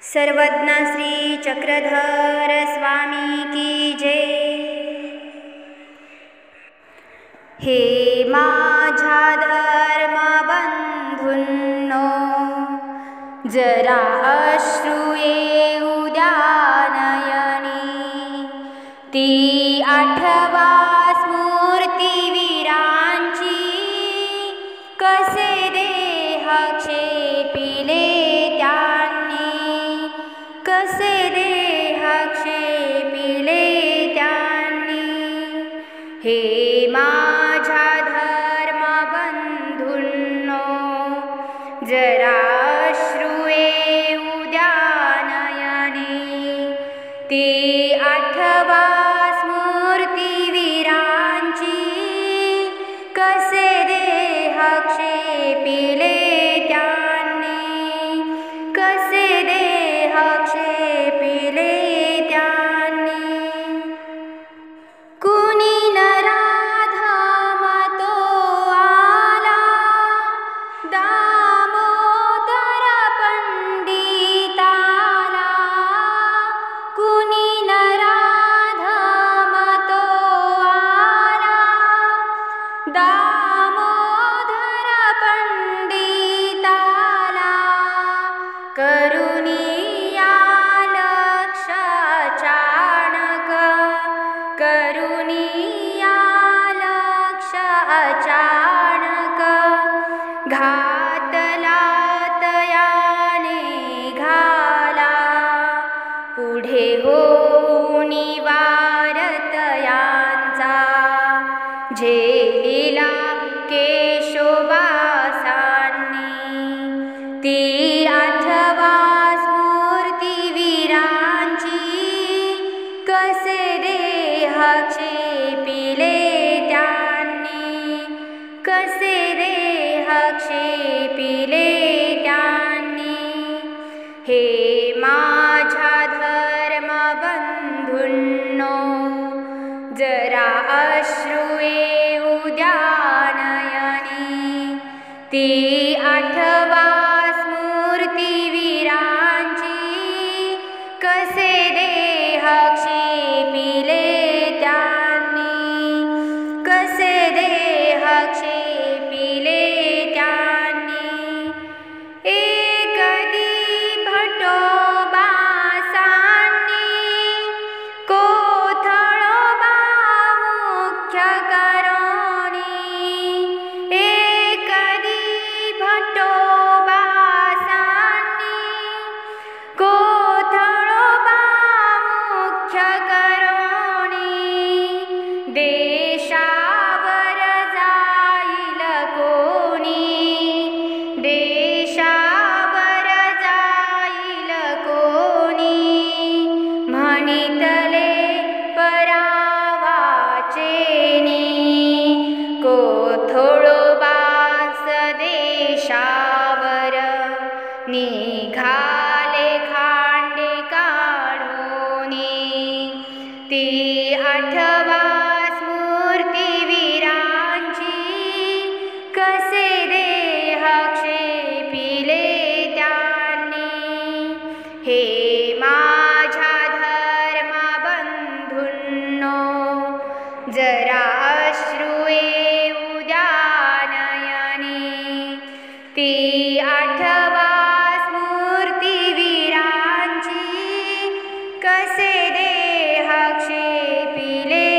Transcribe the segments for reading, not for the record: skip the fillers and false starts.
सर्वज्ञ श्री चक्रधर स्वामी की जय। हे माझ्या धर्म बंधूंनो, जरा अश्रू येऊ द्या नयनी, ती आठवा स्मृती वीरांची, कसे देह क्षेपिले त्यांनी, कसे देह क्षेपिले त्यांनी। हे माझ्या धर्म बंधूंनो, जरा अश्रू येऊ द्या नयनी, ती आठवा स्मृती वीरांची, कसे देह क्षेपिले त्यांनी, कसे देह क्षेपिले त्यांनी। कुणी नराधम तो आला, दामोदर पंडिताला, कुणी नराधम तो आला, दामोदर पंडिताला, करुणिया लक्ष अचानक, करुणिया लक्ष अचानक, घातला तयाने घाला, पुढे होऊन वारत यांचा, झेलिला केशोबासांनी, ती आठवा स्मृती वीरांची, कसे देह क्षेपिले त्यांनी, कसे देह क्षेपिले त्यांनी। हे माझ्या धर्म बंधूंनो, जरा अश्रू येऊ द्या नयनी, ती आठवा स्मृती वीरांची, कसे देह क्षेपिले त्यांनी, कसे देह क्षेपिले त्यांनी। एकदी भटोबासांनी, कोथळोबा मुख्य करोनी, एकदी भटोबासांनी, कोथळोबा मुख्य करोनी, देशावर जाईल कोणी, देशावर जाईल कोणी, म्हणितले परावाचेनी, कोथळोबास देशावर निघाले खांडे काढोनी, ती आठवा स्मृती वीरांची, कसे देह क्षेपिले त्यांनी। हे माझ्या धर्म बंधूंनो, जरा अश्रू येऊ द्या नयनी, ती आठवा स्मृती वीरांची, कसे देह क्षेपिले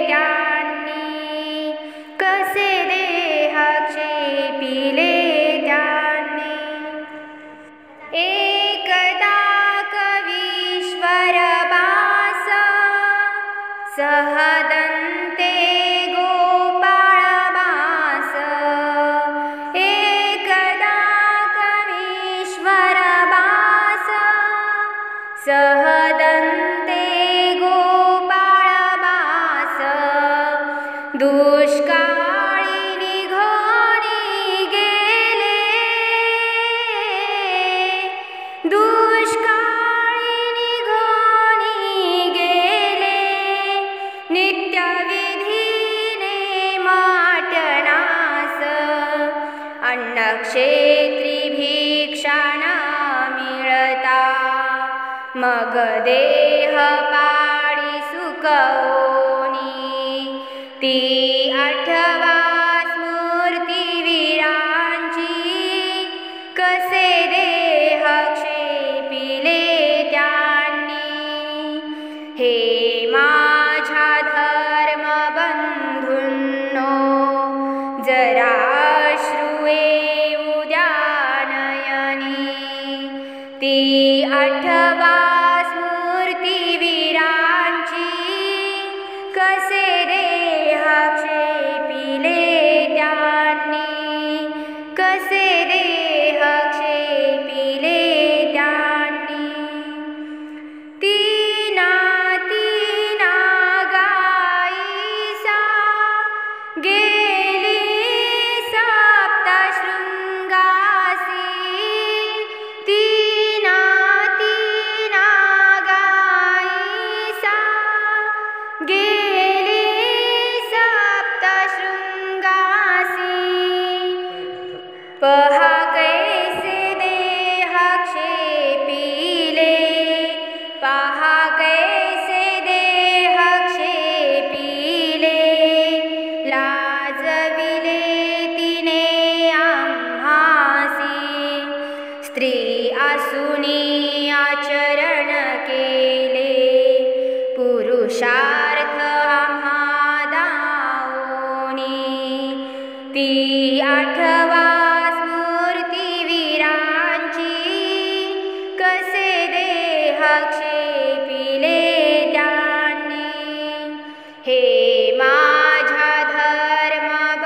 त्यांनी, कसे देह क्षेपिले त्यांनी। एकदा कवीश्वर बास, सहदंते गोपाळ बास, एकदा कवीश्वर बास, सहदंते गोपाळ बास, दुष्काळी निघोनी गेले, दुष्काळी निघोनी गेले, नित्यविधीने माटणास, अन्नक्षेत्री भिक्षा न मिळता, मग देह पाडी सुकवोनी ती आठवा स्मृतिवीरांची कसे देह क्षेपिले त्यांनी हे माझ्या धर्मबंधूंनो जरा अश्रू येऊ द्या नयनी ती आठवा स्मृतिवीरांची कसे देह क्षेपिले त्यांनी कसे देह क्षेपिले त्यांनी तीना तीना गायीसा गेली सप्तशृंगासी तीना तीना गायीसा गेली सप्तशृंगासी पहा कैसे देह क्षेपिले पहा कैसे देह क्षेपिले लाजविले तिने आम्हासी स्त्री आसुनी आचरण केले पुरुषार्थ आम्हा दावोनी ती आठवा स्मृतिवीरांची कसे देह क्षेपिले त्यांनी हे माझ्या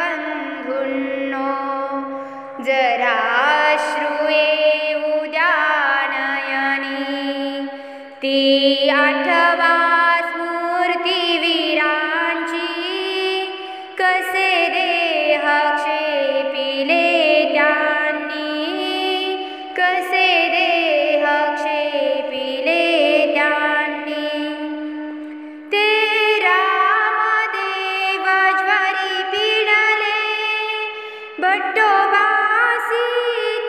धर्मबंधूंनो जरा अश्रू येऊ द्या नयनी ती आठवा स्मृतिवीरांची कसे देह क्षेपिले त्यांनी कसे देह क्षेपिले त्यांनी ते रामदेव ज्वरी पिडले भट्टोबासी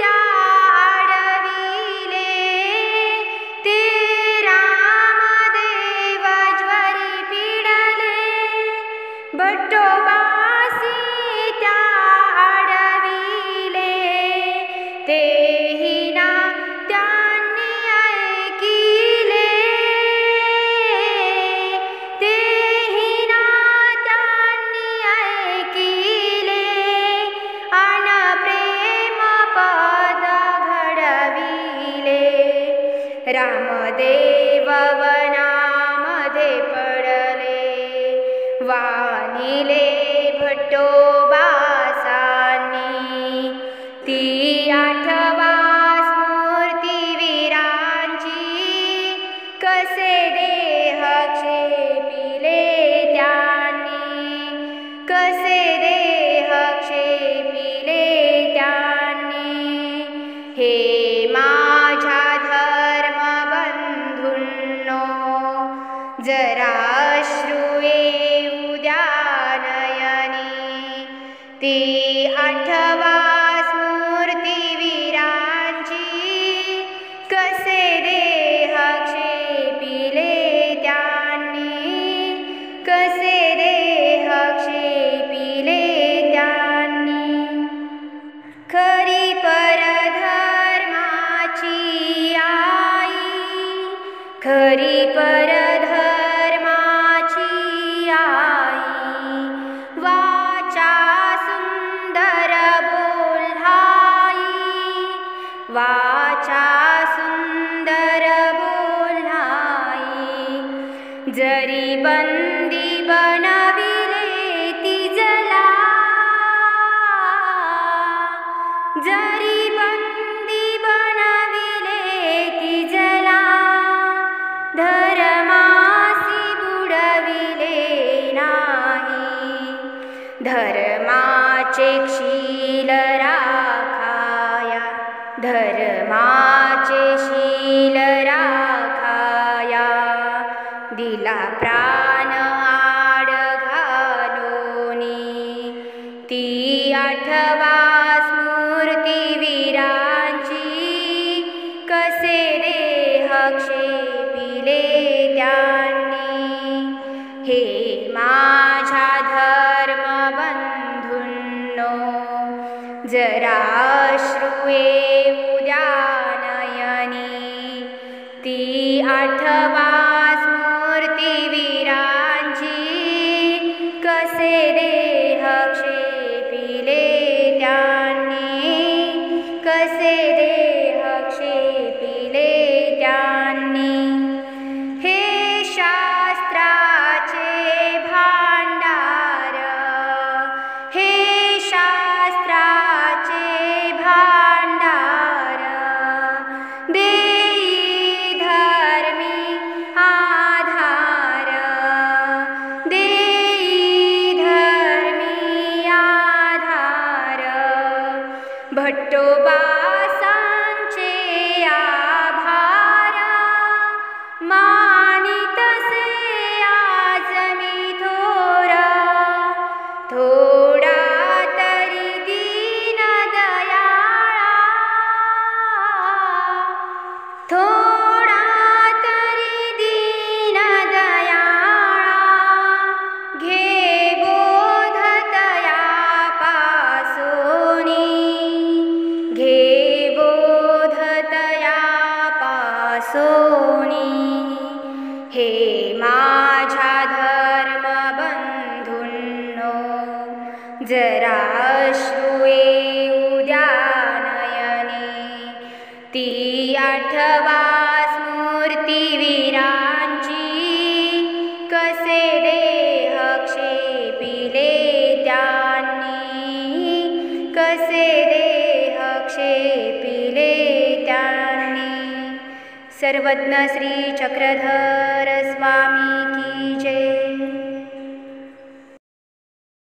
त्या आडविले ते रामदेव ज्वरी पिडले भट्टोबासी त्या आडविले तेही ना त्यांनी ऐकिले तेही ना त्यांनी ऐकिले अन प्रेम पद घडविले रामदेव वनामध्ये पडले वानिले भट्टोबासांनी ती आठवा स्मृतिवीरांची कसे देह क्षेपिले त्यांनी कसे देह क्षेपिले त्यांनी हे माझ्या धर्मबंधूंनो जरा अश्रू येऊ द्या नयनी ती आठवा स्मृतिवीरांची कसे देह क्षेपिले त्यांनी कसे देह क्षेपिले त्यांनी खरी परधर्माची आई खरी परधर्माची आई वाचा सुंदर बोल्हाई वाचा सुंदर बोल्हाई जरी बंदी बनविले तिजला जरी बंदी बनविले तिजला धर्मासी बुडविले नाही धर्माचे शील राखाया धर्माचे शील राखाया दिला प्राण आड घालोनी ती आठवा स्मृतिवीरांची कसे देह क्षे त्यांनी. हे माझ्या धर्मबंधूंनो, जरा अश्रू येऊ द्या नयनी. ती आठवा स्मृतिवीरांची, कसे देह क्षेपिले त्यांनी, कसे देह क्षेपिले त्यांनी. हे शास्त्राचे भांडार, हे शास्त्राचे भांडार, देई धर्मी आधार, देई धर्मी आधार. भट्टोबासांचे आभार मानितसे आज मी थोर. थोडा तरी दीन दयाळा, थोडा तरी दीन दयाळा. घे बोध तयापासोनी, घे बोध तयापासोनी. हे माझ्या धर्मबंधूंनो, जरा अश्रू येऊ द्या नयनी. ती आठवा स्मृतिवीरांची, कसे देह क्षेपिले त्यांनी, कसे देह क्षेपिले त्यांनी. सर्वज्ञ श्री चक्रधर स्वामी